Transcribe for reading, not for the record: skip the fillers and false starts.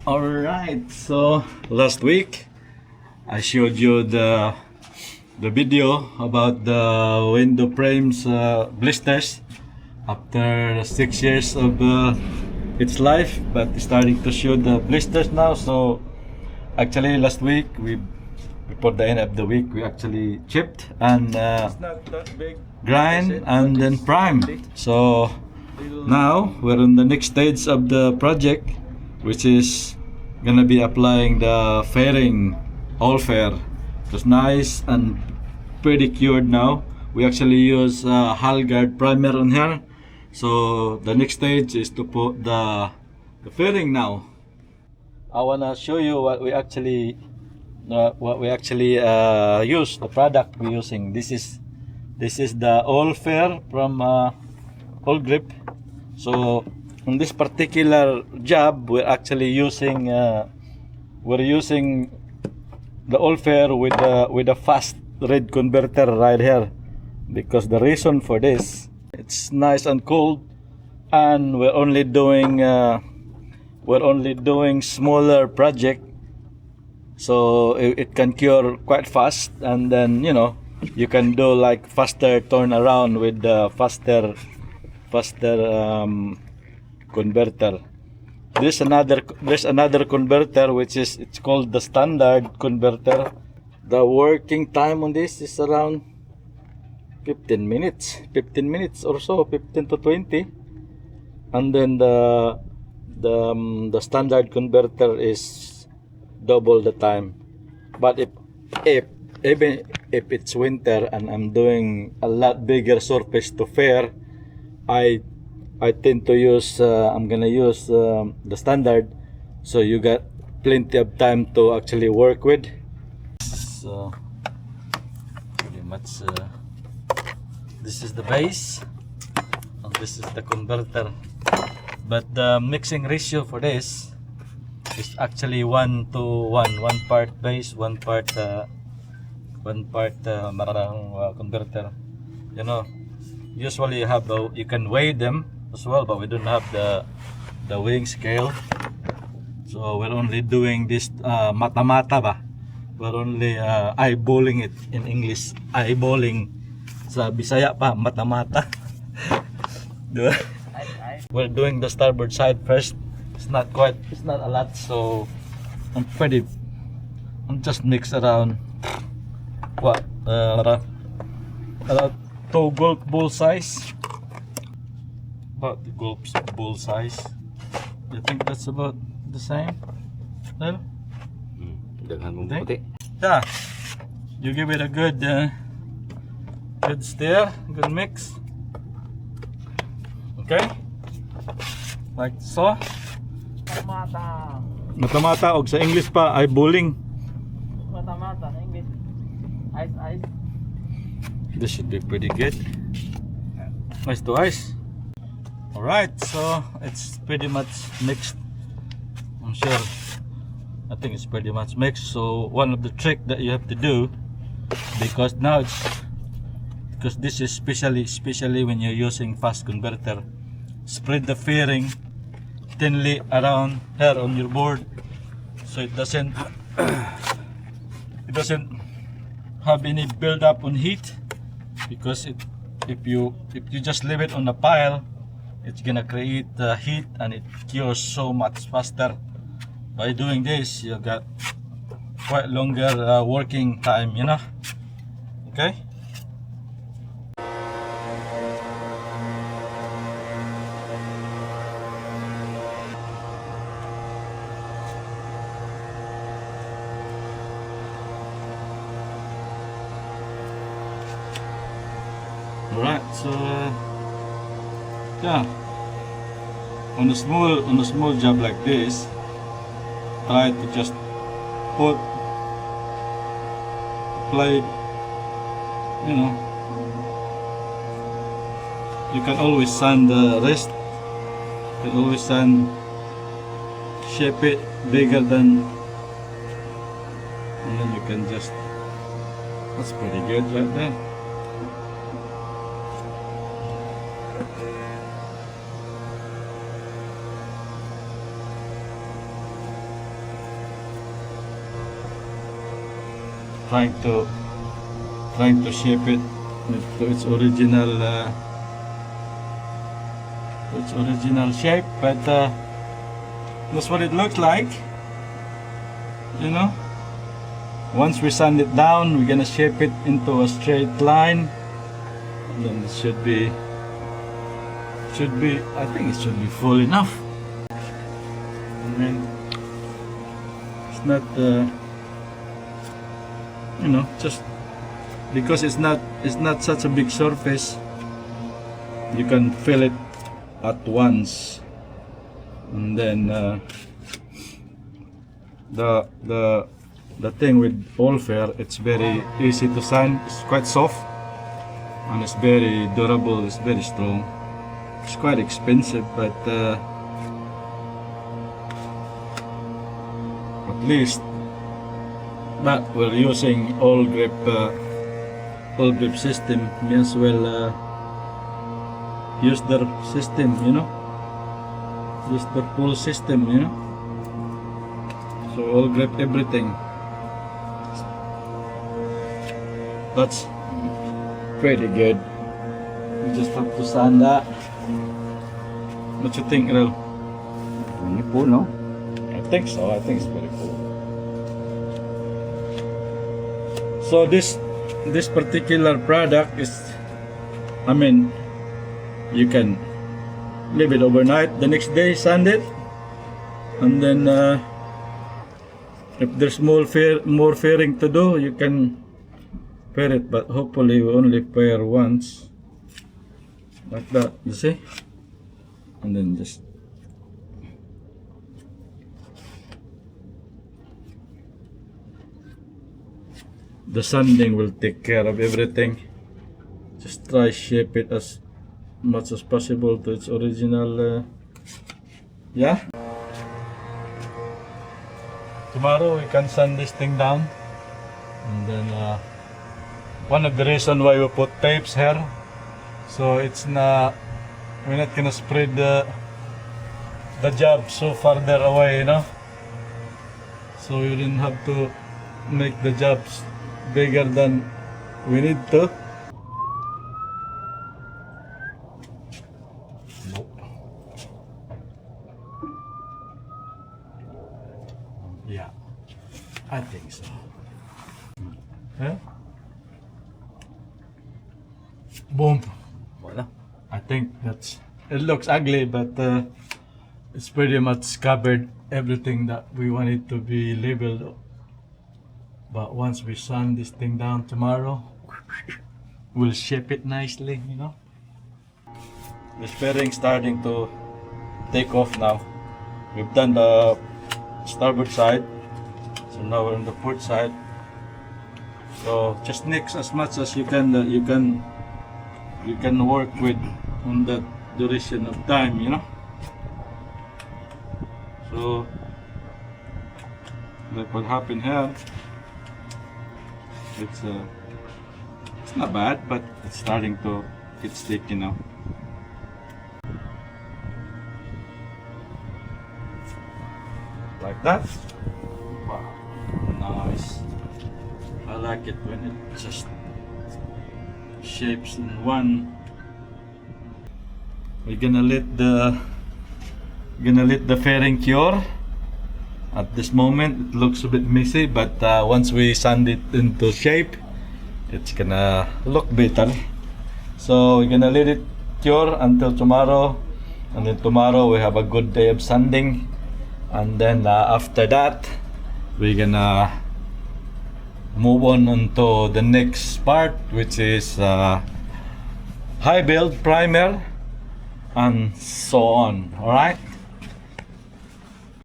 Alright, so last week I showed you the video about the window frames blisters after 6 years of its life, but it's starting to show the blisters now. So actually last week, before the end of the week, we actually chipped and grind and then primed. So now we're in the next stage of the project, which is gonna be applying the fairing Awlfair. It's nice and pretty cured now. We actually use hull guard primer on here. So the next stage is to put the fairing now. I wanna show you what we actually use, the product we're using. This is the Awlfair from All Grip. So on this particular job, we're actually using the Awlfair with a fast red converter right here, because the reason for this, it's nice and cold, and we're only doing smaller project, so it can cure quite fast, and then you can do like faster turnaround with the faster converter. There's another converter which it's called the standard converter. The working time on this is around 15 minutes or so, 15 to 20, and then the standard converter is double the time. But even if it's winter and I'm doing a lot bigger surface to fair, I tend to use I'm gonna use the standard, so you got plenty of time to actually work with. So pretty much this is the base and this is the converter, but the mixing ratio for this is actually 1 to 1, one part base, one part converter. Usually you can weigh them as well, but we don't have the weighing scale, so we're only doing this mata-mata ba. We're only eyeballing it in English. Eyeballing sa Bisaya pa, mata-mata. We're doing the starboard side first. It's not a lot, so I'm just mix around around 2 golf ball size. About the golf ball size. You think that's about the same? Well, yeah, you give it a good stir, good mix. Okay, like so. Mata-mata, og sa English pa eyeballing. Mata-mata sa English. Ice. This should be pretty good. Ice to ice. Alright, so it's pretty much mixed. I'm sure. I think it's pretty much mixed. So one of the trick that you have to do, because this is especially when you're using fast converter, spread the fairing thinly around here on your board, so it doesn't have any build up on heat, because if you just leave it on a pile, it's gonna create heat and it cures so much faster. By doing this, you got quite longer working time, okay. Alright, so yeah, on a small job like this, try to just apply, you can always sand the rest, you can always shape it bigger than, and then you can just, that's pretty good right there. trying to shape it to its original shape, but that's what it looks like, you know. Once we sand it down, we're gonna shape it into a straight line, and then it should be I think it should be full enough. I mean, it's not you know, just because it's not such a big surface, you can fill it at once, and then the thing with Awlfair, it's very easy to sand. It's quite soft and it's very durable. It's very strong. It's quite expensive, but at least. But we're using all grip system. May as well use their system, you know. Use their pull system, you know. So all grip everything. That's pretty good. We just have to sand that. What you think, Rel? Full, no? I think so. I think it's very cool. So this particular product is, I mean, you can leave it overnight. The next day, sand it, and then if there's more fairing to do, you can pair it. But hopefully, we only pair once, like that. You see, and then just. The sanding will take care of everything. Just try shape it as much as possible to its original. Yeah. Tomorrow we can sand this thing down, and then one of the reason why we put tapes here, so it's not, we're not gonna spread the job so farther away, you know. So you didn't have to make the jobs bigger than we need to. Nope. Yeah, I think so. Yeah. Boom. Voila. I think that's. It looks ugly, but it's pretty much covered everything that we want it to be labeled. But once we sand this thing down tomorrow, we'll shape it nicely, you know. The fairing starting to take off now. We've done the starboard side, so now we're on the port side. So just mix as much as you can that you can work with on that duration of time, you know. So like what happened here. It's not bad, but it's starting to get sticky now. Like that. Wow, nice. I like it when it just shapes in one. We're gonna let the fairing cure. At this moment, it looks a bit messy, but once we sand it into shape, it's gonna look better. So we're gonna let it cure until tomorrow, and then tomorrow we have a good day of sanding, and then after that, we're gonna move on to the next part, which is high build primer, and so on. All right.